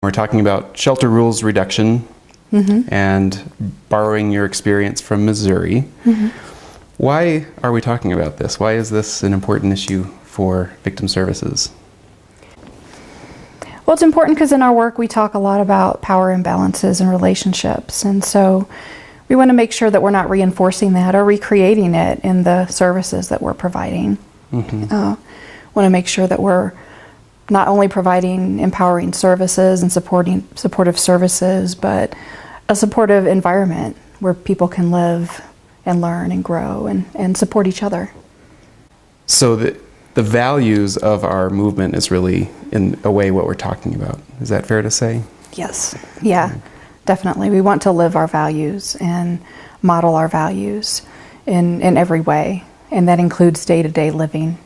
We're talking about shelter rules reduction and borrowing your experience from Missouri. Why are we talking about this? Why is this an important issue for victim services? Well, it's important because in our work we talk a lot about power imbalances and relationships, and so we want to make sure that we're not reinforcing that or recreating it in the services that we're providing. Want to make sure that we're not only providing empowering services and supportive services, but a supportive environment where people can live and learn and grow and support each other. So the values of our movement is really, in a way, what we're talking about. Is that fair to say? Yes. Yeah, definitely. We want to live our values and model our values in every way, and that includes day-to-day living.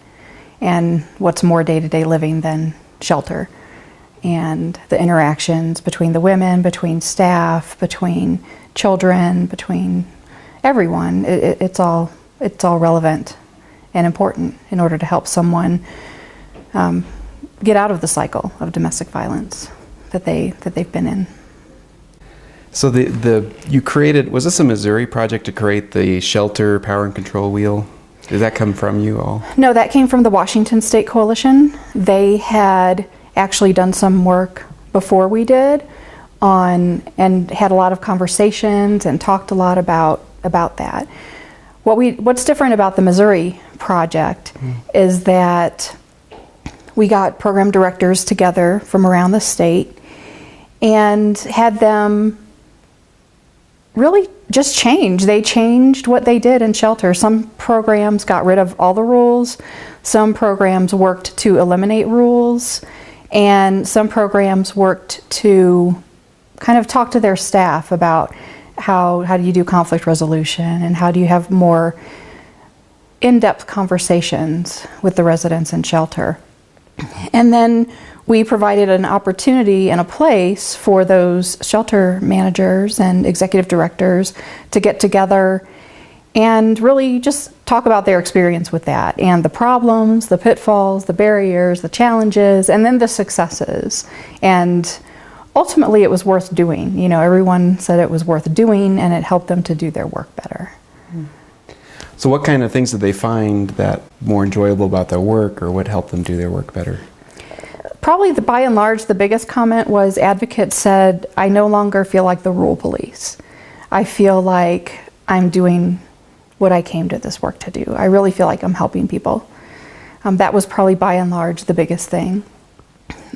And what's more day-to-day living than shelter? And the interactions between the women, between staff, between children, between everyone, it's all relevant and important in order to help someone get out of the cycle of domestic violence that they've been in. So you created, was this a Missouri project to create the shelter power and control wheel? Did that come from you all? No, that came from the Washington State Coalition. They had actually done some work before we did and had a lot of conversations and talked a lot about that. What's different about the Missouri project is that we got program directors together from around the state and had them really just change. They changed what they did in shelter. Some programs got rid of all the rules. Some programs worked to eliminate rules. And some programs worked to kind of talk to their staff about how do you do conflict resolution and how do you have more in-depth conversations with the residents in shelter. And then we provided an opportunity and a place for those shelter managers and executive directors to get together and really just talk about their experience with that and the problems, the pitfalls, the barriers, the challenges, and then the successes. And ultimately it was worth doing. You know, everyone said it was worth doing and it helped them to do their work better. So what kind of things did they find that more enjoyable about their work, or what helped them do their work better? Probably by and large, the biggest comment was advocates said, I no longer feel like the rule police. I feel like I'm doing what I came to this work to do. I really feel like I'm helping people. That was probably by and large the biggest thing.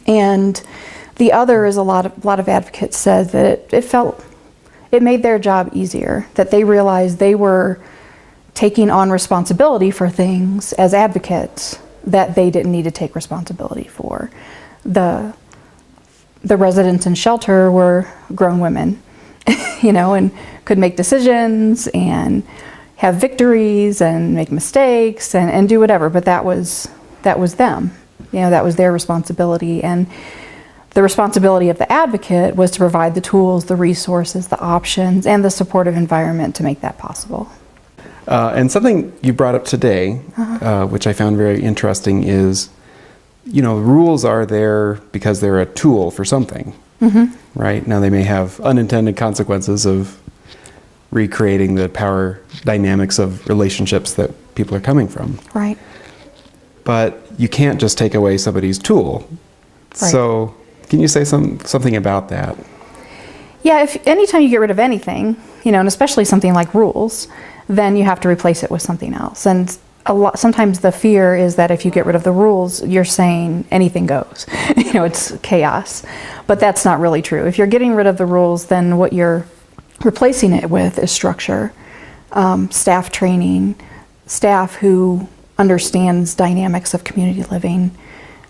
And the other is a lot of advocates said that it made their job easier, that they realized they were taking on responsibility for things as advocates that they didn't need to take responsibility for. The residents in shelter were grown women, and could make decisions and have victories and make mistakes and do whatever, but that was them. That was their responsibility. And the responsibility of the advocate was to provide the tools, the resources, the options, and the supportive environment to make that possible. And something you brought up today, which I found very interesting, is, rules are there because they're a tool for something, right? Now they may have unintended consequences of recreating the power dynamics of relationships that people are coming from. Right. But you can't just take away somebody's tool. Right. So can you say something about that? Yeah, anytime you get rid of anything, and especially something like rules, then you have to replace it with something else. And sometimes the fear is that if you get rid of the rules, you're saying anything goes. It's chaos. But that's not really true. If you're getting rid of the rules, then what you're replacing it with is structure, staff training, staff who understands dynamics of community living.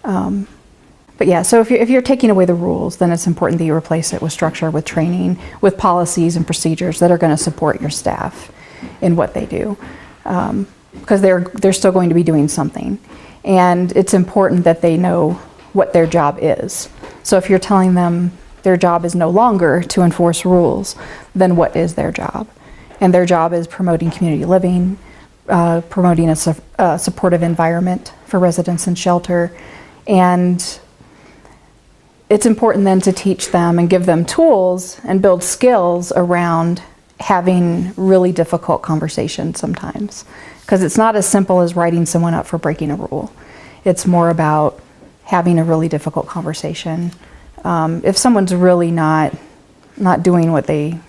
But yeah, so if you're taking away the rules, then it's important that you replace it with structure, with training, with policies and procedures that are going to support your staff in what they do, because they're still going to be doing something, and it's important that they know what their job is. So if you're telling them their job is no longer to enforce rules, then what is their job? And their job is promoting community living, promoting a supportive environment for residents in shelter, and it's important then to teach them and give them tools and build skills around having really difficult conversations sometimes. Because it's not as simple as writing someone up for breaking a rule. It's more about having a really difficult conversation. If someone's really not doing what they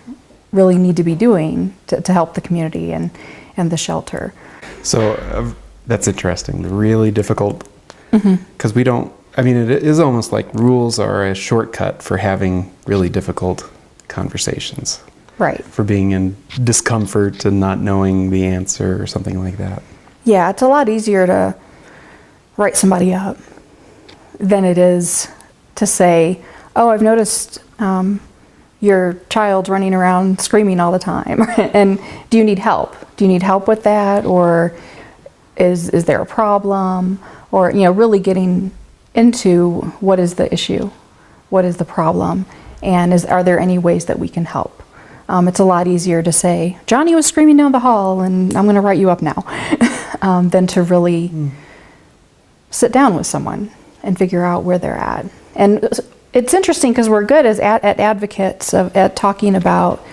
really need to be doing to help the community and the shelter. So that's interesting. The really difficult, because we don't, I mean, it is almost like rules are a shortcut for having really difficult conversations. Right. For being in discomfort and not knowing the answer or something like that. Yeah, it's a lot easier to write somebody up than it is to say, oh, I've noticed your child's running around screaming all the time. And do you need help? Do you need help with that? Or is there a problem? Or, really getting into what is the issue? What is the problem? And are there any ways that we can help? It's a lot easier to say, Johnny was screaming down the hall and I'm going to write you up now, than to really sit down with someone and figure out where they're at. And it's interesting because we're good at advocates at talking about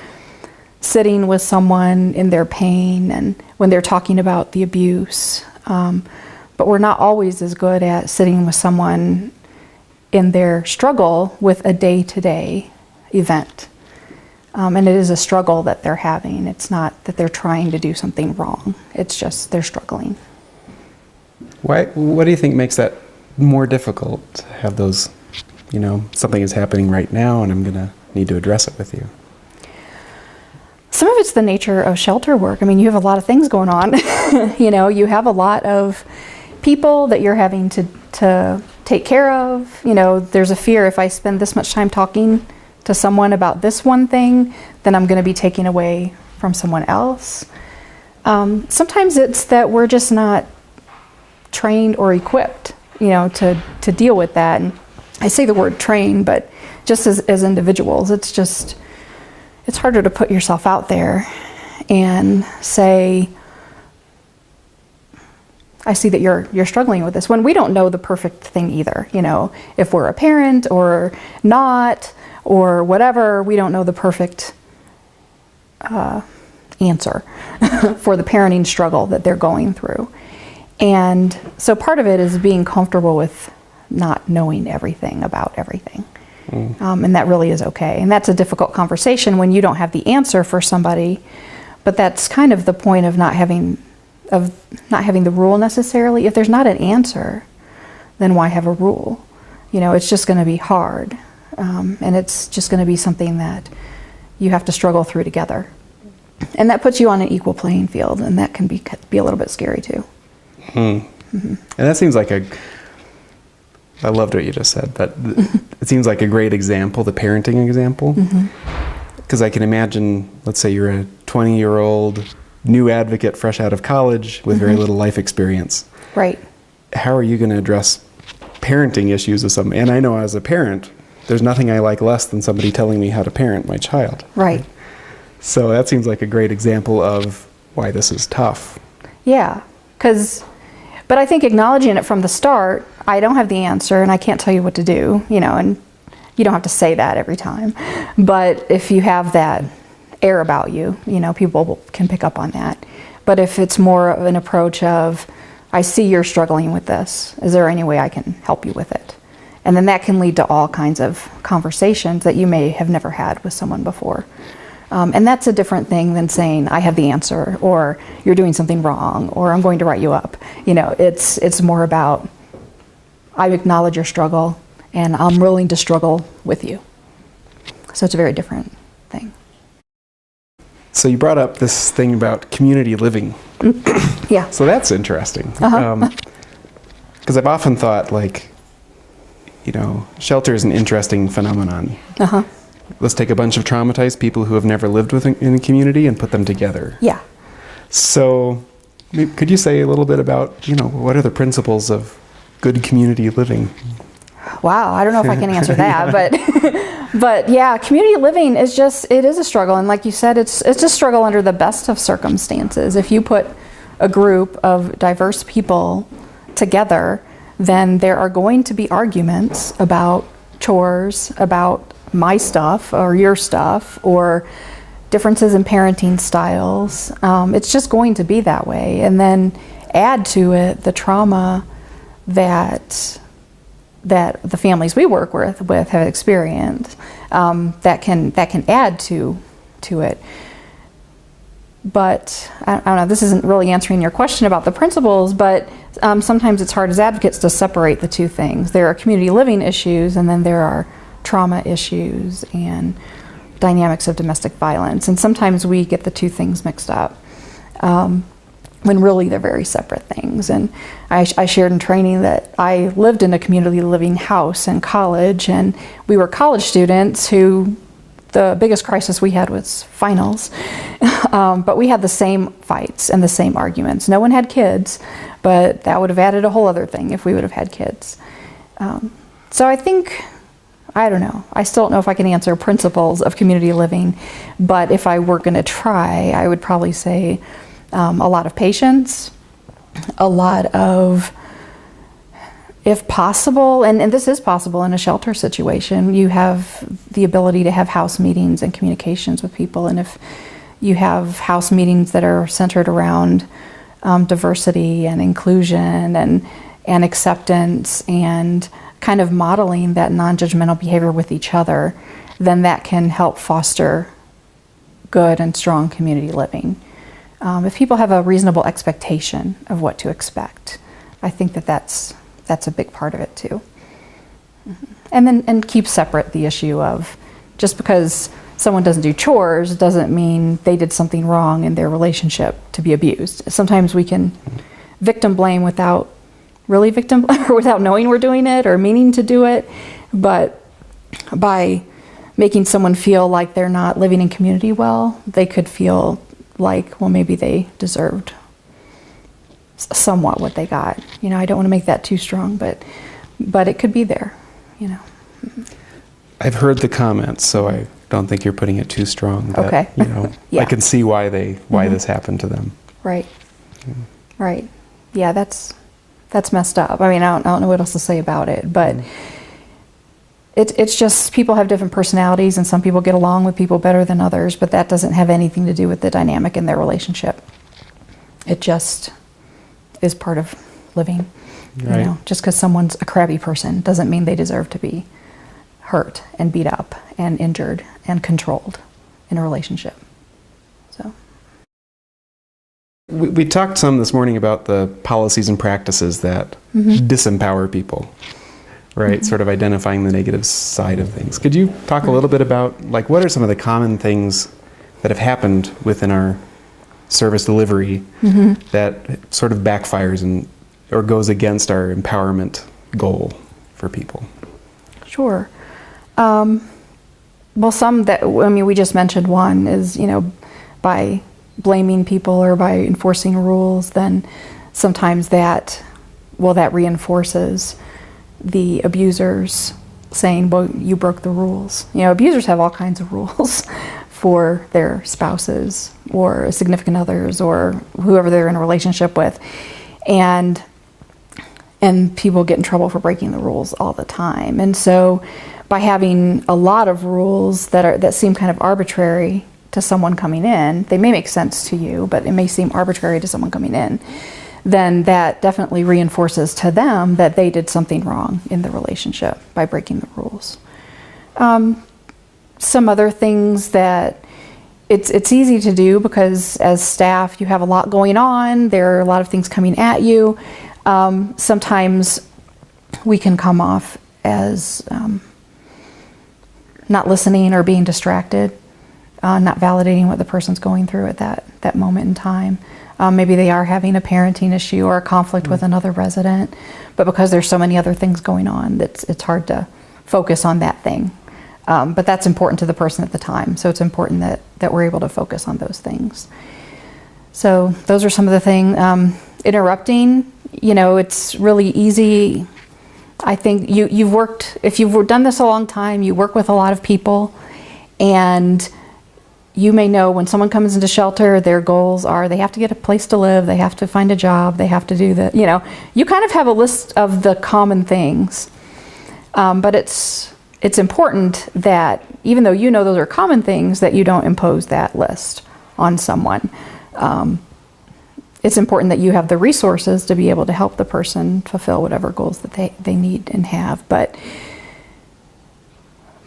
sitting with someone in their pain and when they're talking about the abuse. But we're not always as good at sitting with someone in their struggle with a day-to-day event. And it is a struggle that they're having. It's not that they're trying to do something wrong. It's just they're struggling. What do you think makes that more difficult to have those, something is happening right now and I'm going to need to address it with you? Some of it's the nature of shelter work. I mean, you have a lot of things going on. You have a lot of people that you're having to take care of. There's a fear if I spend this much time talking to someone about this one thing, then I'm going to be taking away from someone else. Sometimes it's that we're just not trained or equipped, to deal with that. And I say the word train, but just as individuals, it's harder to put yourself out there and say, I see that you're struggling with this, when we don't know the perfect thing either. If we're a parent or not, or whatever, we don't know the perfect answer for the parenting struggle that they're going through. And so part of it is being comfortable with not knowing everything about everything. And that really is okay. And that's a difficult conversation when you don't have the answer for somebody, but that's kind of the point of not having the rule necessarily. If there's not an answer, then why have a rule? It's just going to be hard. And it's just going to be something that you have to struggle through together. And that puts you on an equal playing field, and that can be a little bit scary too. And that seems like I loved what you just said, but it seems like a great example, the parenting example. Because I can imagine, let's say you're a 20-year-old new advocate fresh out of college with very little life experience. Right. How are you going to address parenting issues with someone? And I know as a parent, there's nothing I like less than somebody telling me how to parent my child. Right. So that seems like a great example of why this is tough. Yeah, but I think acknowledging it from the start, I don't have the answer and I can't tell you what to do, and you don't have to say that every time. But if you have that air about you, people can pick up on that. But if it's more of an approach of, I see you're struggling with this, is there any way I can help you with it? And then that can lead to all kinds of conversations that you may have never had with someone before. And that's a different thing than saying, I have the answer, or you're doing something wrong, or I'm going to write you up. It's more about, I acknowledge your struggle, and I'm willing to struggle with you. So it's a very different thing. So you brought up this thing about community living. Yeah. So that's interesting. Because I've often thought, shelter is an interesting phenomenon. Let's take a bunch of traumatized people who have never lived in a community and put them together. Yeah. So could you say a little bit about, what are the principles of good community living? Wow, I don't know if I can answer that, but yeah, community living is it is a struggle. And like you said, it's a struggle under the best of circumstances. If you put a group of diverse people together, then there are going to be arguments about chores, about my stuff or your stuff, or differences in parenting styles. It's just going to be that way. And then add to it the trauma that the families we work with have experienced, that can add to it. But I don't know, this isn't really answering your question about the principles, but sometimes it's hard as advocates to separate the two things. There are community living issues, and then there are trauma issues and dynamics of domestic violence. And sometimes we get the two things mixed up, when really they're very separate things. And I shared in training that I lived in a community living house in college, and we were college students who, the biggest crisis we had was finals, but we had the same fights and the same arguments. No one had kids, but that would have added a whole other thing if we would have had kids. So I think, I don't know, I still don't know if I can answer principles of community living, but if I were going to try, I would probably say a lot of patience, a lot of, if possible, and this is possible in a shelter situation, you have the ability to have house meetings and communications with people. And if you have house meetings that are centered around diversity and inclusion and acceptance and kind of modeling that non-judgmental behavior with each other, then that can help foster good and strong community living. If people have a reasonable expectation of what to expect, I think that's a big part of it too. And keep separate the issue of, just because someone doesn't do chores doesn't mean they did something wrong in their relationship to be abused. Sometimes we can victim blame without really or without knowing we're doing it or meaning to do it, but by making someone feel like they're not living in community well, they could feel like, well, maybe they deserved somewhat what they got. I don't want to make that too strong, but it could be there, I've heard the comments, so I don't think you're putting it too strong. That, okay. Yeah. I can see why this happened to them. Right. Yeah. Right. Yeah, that's messed up. I don't know what else to say about it, but it's just, people have different personalities, and some people get along with people better than others, but that doesn't have anything to do with the dynamic in their relationship. It just is part of living. Right. Just because someone's a crabby person doesn't mean they deserve to be hurt and beat up and injured and controlled in a relationship. So we talked some this morning about the policies and practices that disempower people, right? Sort of identifying the negative side of things. Could you talk a little bit about, what are some of the common things that have happened within our service delivery that sort of backfires or goes against our empowerment goal for people? Sure. Well, some that, we just mentioned one is, by blaming people or by enforcing rules, then sometimes that reinforces the abusers saying, well, you broke the rules. Abusers have all kinds of rules for their spouses or significant others or whoever they're in a relationship with. And people get in trouble for breaking the rules all the time. And so by having a lot of rules that seem kind of arbitrary to someone coming in, they may make sense to you, but it may seem arbitrary to someone coming in, then that definitely reinforces to them that they did something wrong in the relationship by breaking the rules. Some other things that it's easy to do because as staff you have a lot going on, there are a lot of things coming at you. Sometimes we can come off as not listening or being distracted, not validating what the person's going through at that moment in time. Maybe they are having a parenting issue or a conflict with another resident, but because there's so many other things going on, it's hard to focus on that thing. But that's important to the person at the time, so it's important that we're able to focus on those things. So those are some of the things. Interrupting, it's really easy. I think if you've done this a long time, you work with a lot of people, and you may know when someone comes into shelter, their goals are they have to get a place to live, they have to find a job, they have to do you kind of have a list of the common things. But it's it's important that even though you know those are common things, that you don't impose that list on someone. It's important that you have the resources to be able to help the person fulfill whatever goals that they need and have. But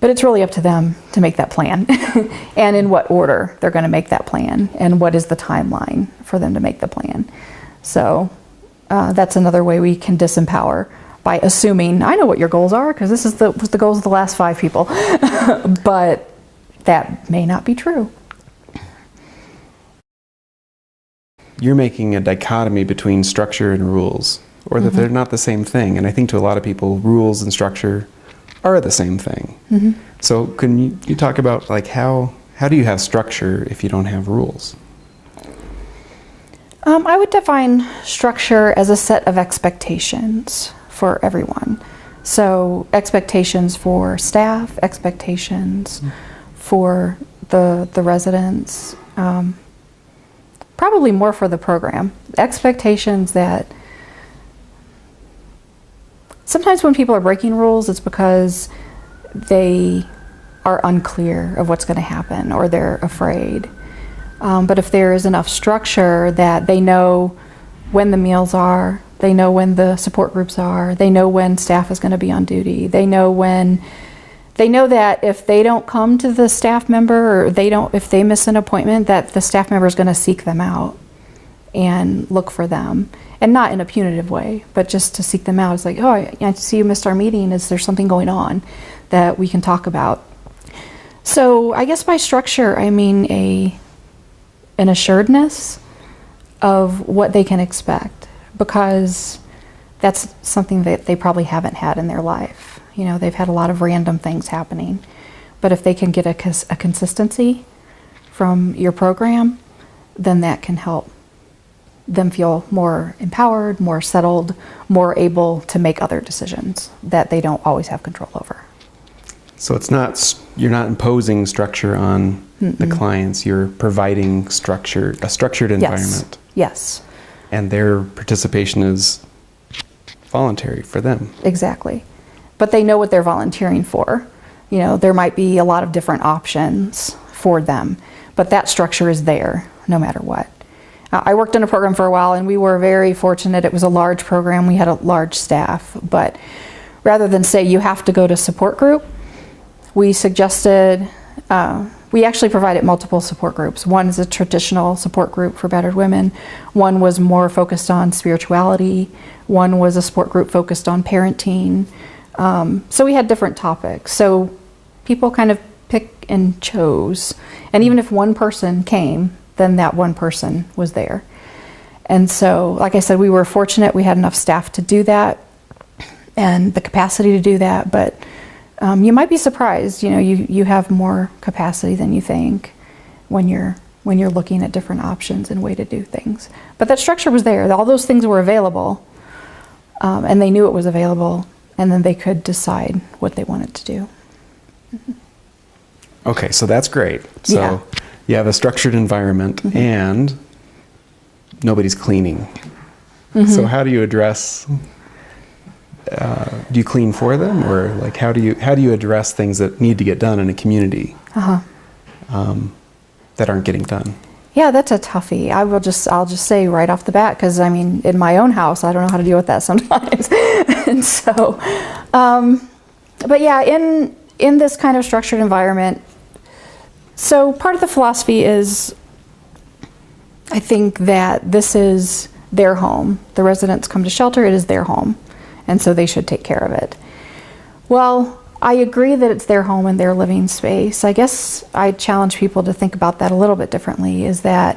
it's really up to them to make that plan and in what order they're going to make that plan and what is the timeline for them to make the plan. So that's another way we can disempower, by assuming, I know what your goals are because this was the goals of the last 5 people. But that may not be true. You're making a dichotomy between structure and rules, or that they're not the same thing. And I think to a lot of people, rules and structure are the same thing. So can you talk about like how do you have structure if you don't have rules? I would define structure as a set of expectations for everyone. So expectations for staff, expectations for the residents, probably more for the program. Expectations that sometimes when people are breaking rules, it's because they are unclear of what's going to happen or they're afraid. But if there is enough structure that they know when the meals are, they know when the support groups are, they know when staff is going to be on duty, they know that if they don't come to the staff member, or if they miss an appointment, that the staff member is going to seek them out and look for them. And not in a punitive way, but just to seek them out. It's like, oh, I see you missed our meeting. Is there something going on that we can talk about? So I guess by structure, I mean an assuredness of what they can expect, because that's something that they probably haven't had in their life. You know, they've had a lot of random things happening. But if they can get a consistency from your program, then that can help them feel more empowered, more settled, more able to make other decisions that they don't always have control over. So you're not imposing structure on the clients, you're providing structure, a structured environment. Yes. And their participation is voluntary for them. Exactly. But they know what they're volunteering for. You know, there might be a lot of different options for them, but that structure is there no matter what. I worked in a program for a while, and we were very fortunate. It was a large program. We had a large staff. But rather than say you have to go to support group, we suggested, we actually provided multiple support groups. One is a traditional support group for battered women. One was more focused on spirituality. One was a support group focused on parenting. So we had different topics. So people kind of pick and chose. And even if one person came, then that one person was there. And so, like I said, we were fortunate. We had enough staff to do that and the capacity to do that. But you might be surprised. You know, you have more capacity than you think when you're looking at different options and way to do things. But that structure was there. All those things were available, and they knew it was available, and then they could decide what they wanted to do. Okay, so that's great. So Yeah. you have a structured environment and nobody's cleaning. So how do you address, do you clean for them, or like how do you address things that need to get done in a community that aren't getting done? Yeah, that's a toughie. I'll just say right off the bat, because I mean, in my own house, I don't know how to deal with that sometimes. And so, but yeah, in this kind of structured environment, so part of the philosophy is, I think that this is their home. The residents come to shelter, it is their home, and so they should take care of it. Well, I agree that it's their home and their living space. I guess I challenge people to think about that a little bit differently, is that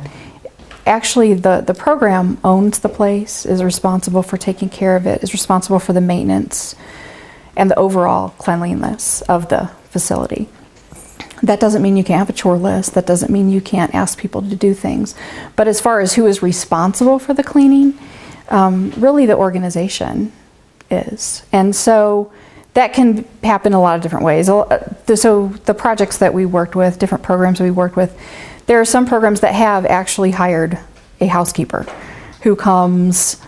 actually the program owns the place, is responsible for taking care of it, is responsible for the maintenance and the overall cleanliness of the facility. That doesn't mean you can't have a chore list. That doesn't mean you can't ask people to do things. But as far as who is responsible for the cleaning, really the organization is. And so that can happen a lot of different ways. So the projects that we worked with, different programs we worked with, there are some programs that have actually hired a housekeeper who comes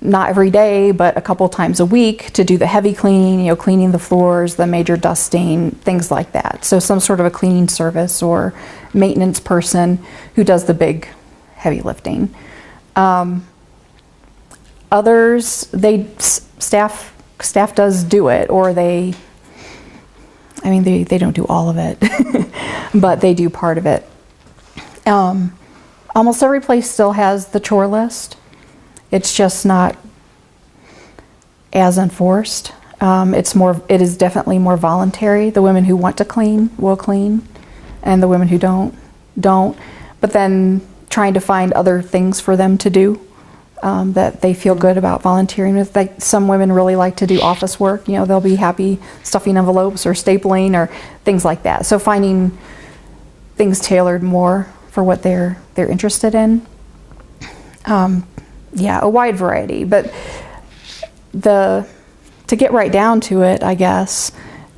not every day, but a couple times a week to do the heavy cleaning, cleaning the floors, the major dusting, things like that. So some sort of a cleaning service or maintenance person who does the big heavy lifting. Others, staff does do it, or they don't do all of it, but they do part of it. Almost every place still has the chore list. It's just not as enforced. It is definitely more voluntary. The women who want to clean will clean, and the women who don't. But then trying to find other things for them to do that they feel good about volunteering with. Like some women really like to do office work. They'll be happy stuffing envelopes or stapling or things like that. So finding things tailored more for what they're interested in. A wide variety, but to get right down to it, I guess,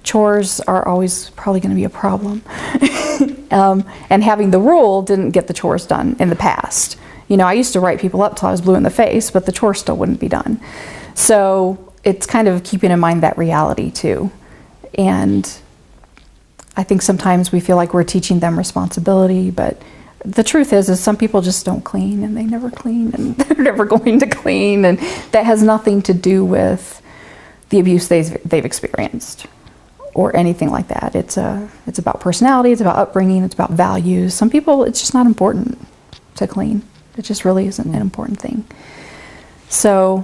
chores are always probably going to be a problem. And having the rule didn't get the chores done in the past. I used to write people up till I was blue in the face, but the chores still wouldn't be done. So it's kind of keeping in mind that reality too. And I think sometimes we feel like we're teaching them responsibility, but the truth is some people just don't clean, and they never clean, and they're never going to clean, and that has nothing to do with the abuse they've experienced or anything like that. It's about personality, it's about upbringing, it's about values. Some people, it's just not important to clean. It just really isn't an important thing. So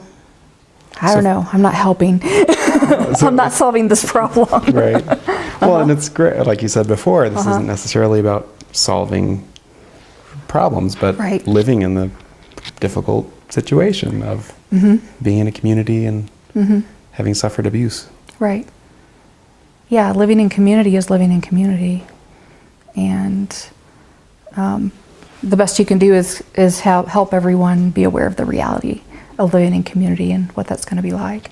I don't know. I'm not helping. I'm not solving this problem. Right. Well, and it's great. Like you said before, this isn't necessarily about solving problems, but living in the difficult situation of being in a community and having suffered abuse. Right. Yeah, living in community is living in community. And the best you can do is help everyone be aware of the reality of living in community and what that's going to be like.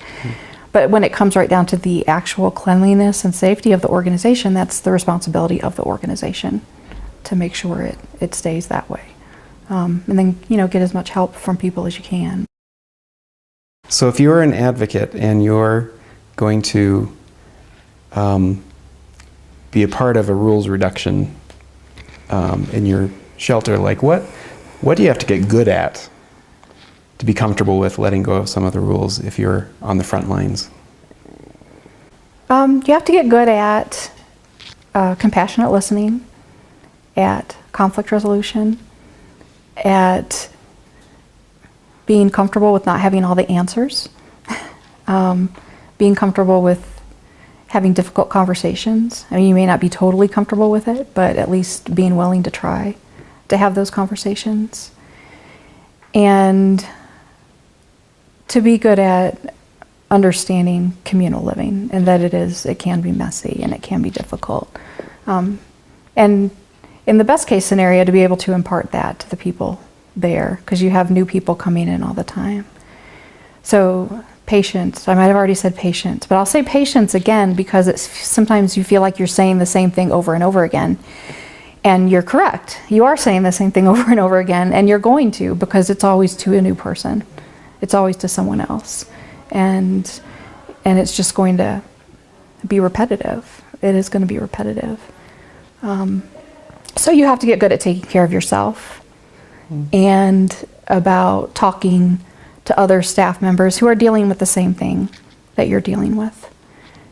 But when it comes right down to the actual cleanliness and safety of the organization, that's the responsibility of the organization to make sure it stays that way. And then, get as much help from people as you can. So if you're an advocate and you're going to be a part of a rules reduction in your shelter, like what do you have to get good at to be comfortable with letting go of some of the rules if you're on the front lines? You have to get good at compassionate listening, at conflict resolution, at being comfortable with not having all the answers, being comfortable with having difficult conversations. You may not be totally comfortable with it, but at least being willing to try to have those conversations. And to be good at understanding communal living, and that it can be messy and it can be difficult. And in the best case scenario, to be able to impart that to the people there, because you have new people coming in all the time. So patience, I might have already said patience, but I'll say patience again because sometimes you feel like you're saying the same thing over and over again. And you're correct. You are saying the same thing over and over again, and you're going to, because it's always to a new person. It's always to someone else. And it's just going to be repetitive. It is going to be repetitive. So you have to get good at taking care of yourself and about talking to other staff members who are dealing with the same thing that you're dealing with.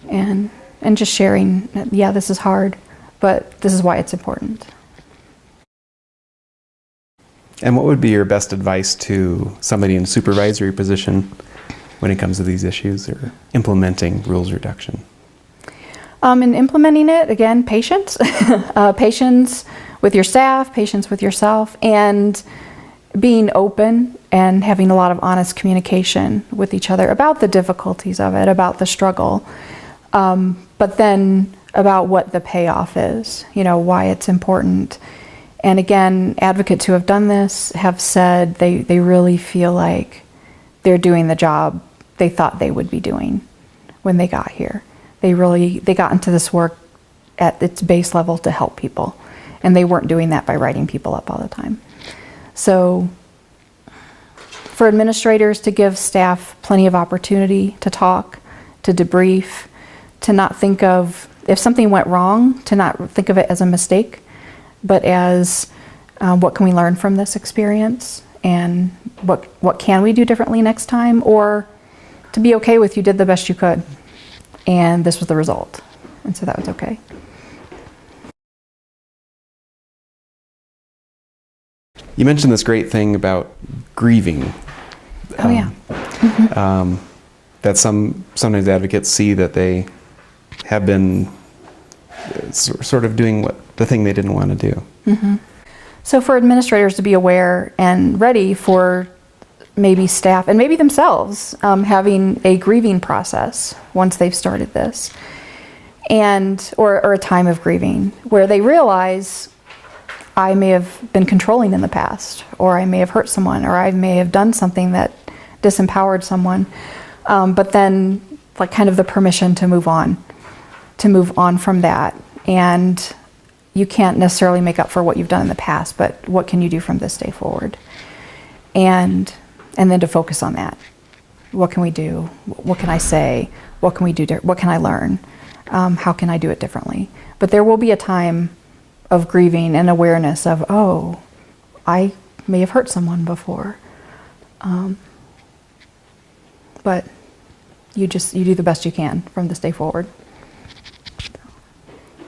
And just sharing, yeah, this is hard, but this is why it's important. And what would be your best advice to somebody in a supervisory position when it comes to these issues or implementing rules reduction? In implementing it, again, patience. Patience with your staff, patience with yourself, and being open and having a lot of honest communication with each other about the difficulties of it, about the struggle, but then about what the payoff is, why it's important. And again, advocates who have done this have said they really feel like they're doing the job they thought they would be doing when they got here. They got into this work at its base level to help people, and they weren't doing that by writing people up all the time. So For administrators to give staff plenty of opportunity to talk, to debrief, to not think of, if something went wrong, to not think of it as a mistake, but as what can we learn from this experience, and what can we do differently next time, or to be okay with you did the best you could and this was the result, and so that was okay. You mentioned this great thing about grieving. Oh yeah. That sometimes advocates see that they have been sort of doing the thing they didn't want to do. Mm-hmm. So for administrators to be aware and ready for maybe staff and maybe themselves having a grieving process once they've started this, or a time of grieving where they realize, I may have been controlling in the past, or I may have hurt someone, or I may have done something that disempowered someone, but then like kind of the permission to move on from that. And you can't necessarily make up for what you've done in the past, but what can you do from this day forward? And then to focus on that. What can we do? What can I say? What can we do? What can I learn? How can I do it differently? But there will be a time of grieving and awareness of, oh, I may have hurt someone before. But you do the best you can from this day forward.